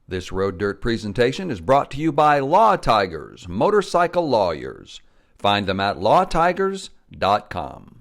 This Road Dirt presentation is brought to you by Law Tigers, motorcycle lawyers. Find them at lawtigers.com.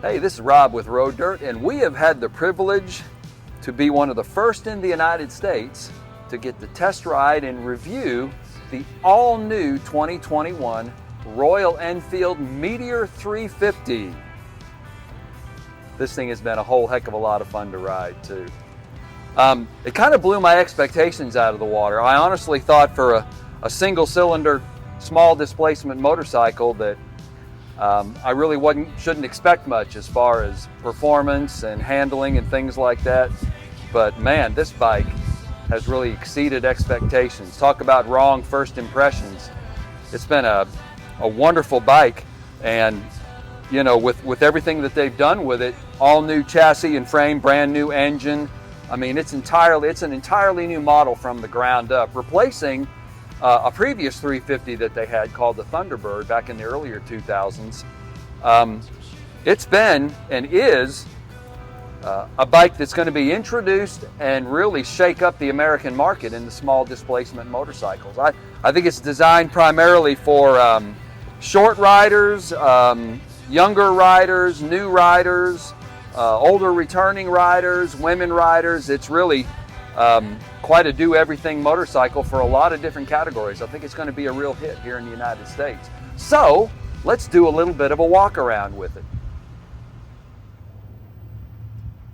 Hey, this is Rob with Road Dirt, and we have had the privilege to be one of the first in the United States to get to test ride and review the all-new 2021 Royal Enfield Meteor 350. This thing has been a whole heck of a lot of fun to ride, too. It kind of blew my expectations out of the water. I honestly thought for a single-cylinder, small displacement motorcycle that I really shouldn't expect much as far as performance and handling and things like that. But man, this bike has really exceeded expectations. Talk about wrong first impressions. It's been a wonderful bike, and you know, with everything that they've done with it, all new chassis and frame, brand new engine. I mean, it's an entirely new model from the ground up, replacing a previous 350 that they had called the Thunderbird back in the earlier 2000s. It's been and is a bike that's going to be introduced and really shake up the American market in the small displacement motorcycles. I think it's designed primarily for short riders, younger riders, new riders, older returning riders, women riders. It's really quite a do-everything motorcycle for a lot of different categories. I think it's going to be a real hit here in the United States. So let's do a little bit of a walk around with it.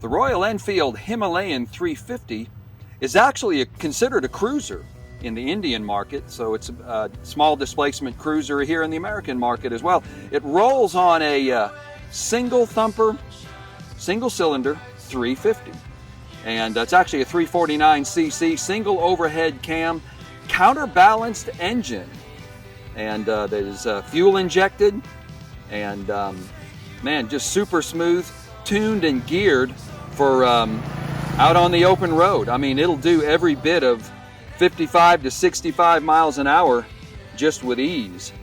The Royal Enfield Himalayan 350 is actually considered a cruiser in the Indian market, so it's a small displacement cruiser here in the American market as well. It rolls on a single thumper, single cylinder 350. And it's actually a 349cc single overhead cam counterbalanced engine, and that is fuel injected, and man, just super smooth, tuned and geared for out on the open road. I mean, it'll do every bit of 55 to 65 miles an hour just with ease.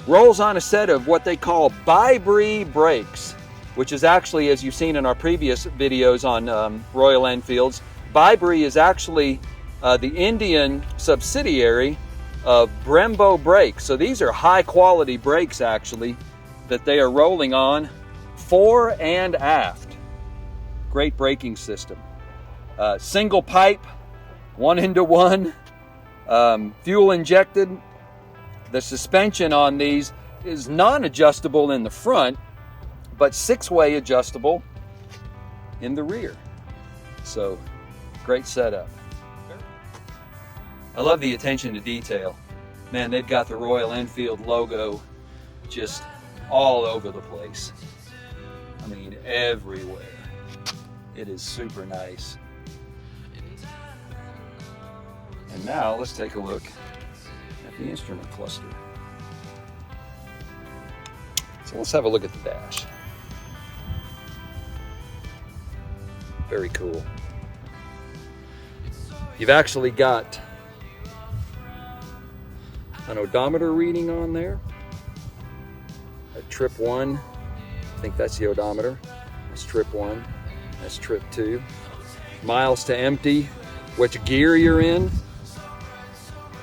Rolls on a set of what they call bi-bree brakes, which is actually, as you've seen in our previous videos on Royal Enfields, bi-bree is actually the Indian subsidiary of Brembo brakes. So these are high quality brakes actually that they are rolling on fore and aft. Great braking system. Single pipe, 1-into-1, fuel injected. The suspension on these is non-adjustable in the front, but 6-way adjustable in the rear. So, great setup. I love the attention to detail. Man, they've got the Royal Enfield logo just all over the place. I mean, everywhere. It is super nice. And now, let's take a look at the instrument cluster. So let's have a look at the dash. Very cool. You've actually got an odometer reading on there. At trip 1, I think that's the odometer. That's trip 1. That's trip 2. Miles to empty, which gear you're in.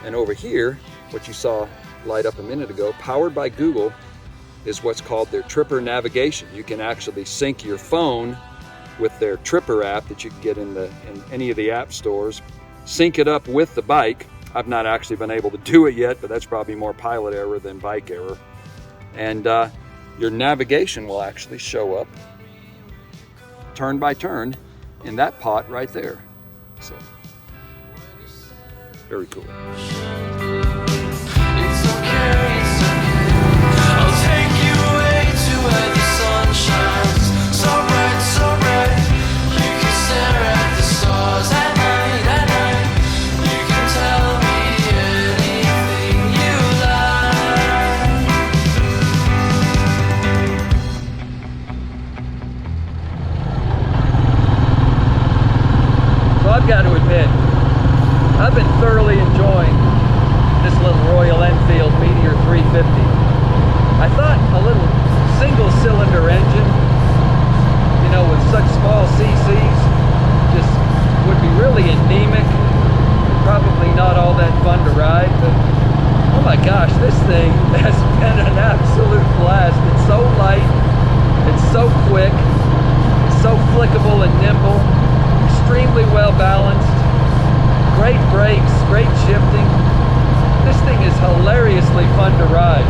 And over here, what you saw light up a minute ago, powered by Google, is what's called their Tripper navigation. You can actually sync your phone with their Tripper app that you can get in any of the app stores, sync it up with the bike. I've not actually been able to do it yet, but that's probably more pilot error than bike error. And your navigation will actually show up turn by turn in that pot right there. So, very cool. Stare at the stars at night. You can tell me hit. I've been thoroughly enjoying this little Royal Enfield Meteor 350. I thought a little single cylinder engine, you know, with such small CCs, just would be really anemic, probably not all that fun to ride, but oh my gosh, this thing has been an absolute blast. It's so light, it's so quick, it's so flickable and nimble, extremely well balanced, great brakes, great shifting. This thing is hilariously fun to ride.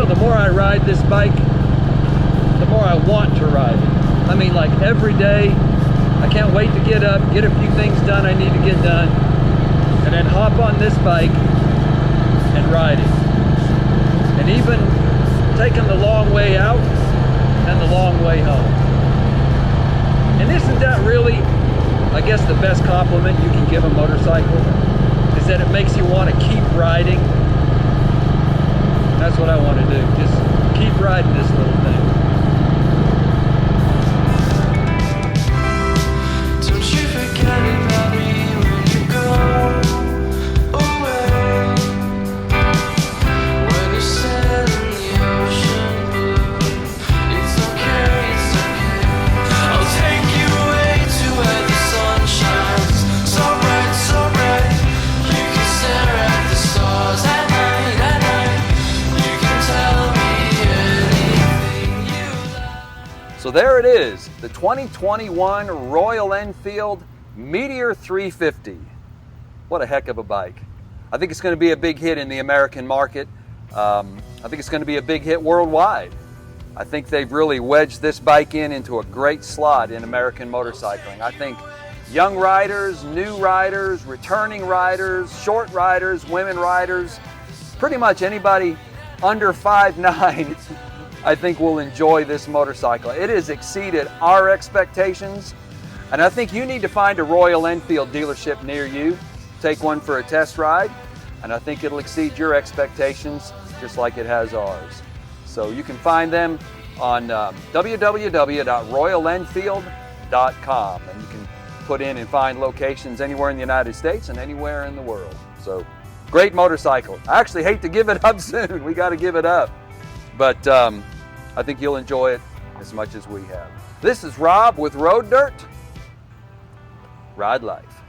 The more I ride this bike, the more I want to ride it. I mean, like every day, I can't wait to get up, get a few things done I need to get done, and then hop on this bike and ride it. And even taking the long way out and the long way home. And isn't that really, I guess, the best compliment you can give a motorcycle? Is that it makes you want to keep riding. That's what I want to do. Just keep riding this little thing. Don't you forget about me when you go away. When you sail in the ocean blue, it's okay, it's okay. I'll take you away to where the sun shines so bright, so bright. You can stare at the stars at night, So there it is, the 2021 Royal Enfield Meteor 350. What a heck of a bike. I think it's going to be a big hit in the American market. I think it's going to be a big hit worldwide. I think they've really wedged this bike into a great slot in American motorcycling. I think young riders, new riders, returning riders, short riders, women riders, pretty much anybody under 5'9", I think will enjoy this motorcycle. It has exceeded our expectations, and I think you need to find a Royal Enfield dealership near you, take one for a test ride, and I think it'll exceed your expectations just like it has ours. So you can find them on www.royalenfield.com, and you can put in and find locations anywhere in the United States and anywhere in the world. So great motorcycle. I actually hate to give it up soon. We got to give it up. But I think you'll enjoy it as much as we have. This is Rob with Road Dirt. Ride life.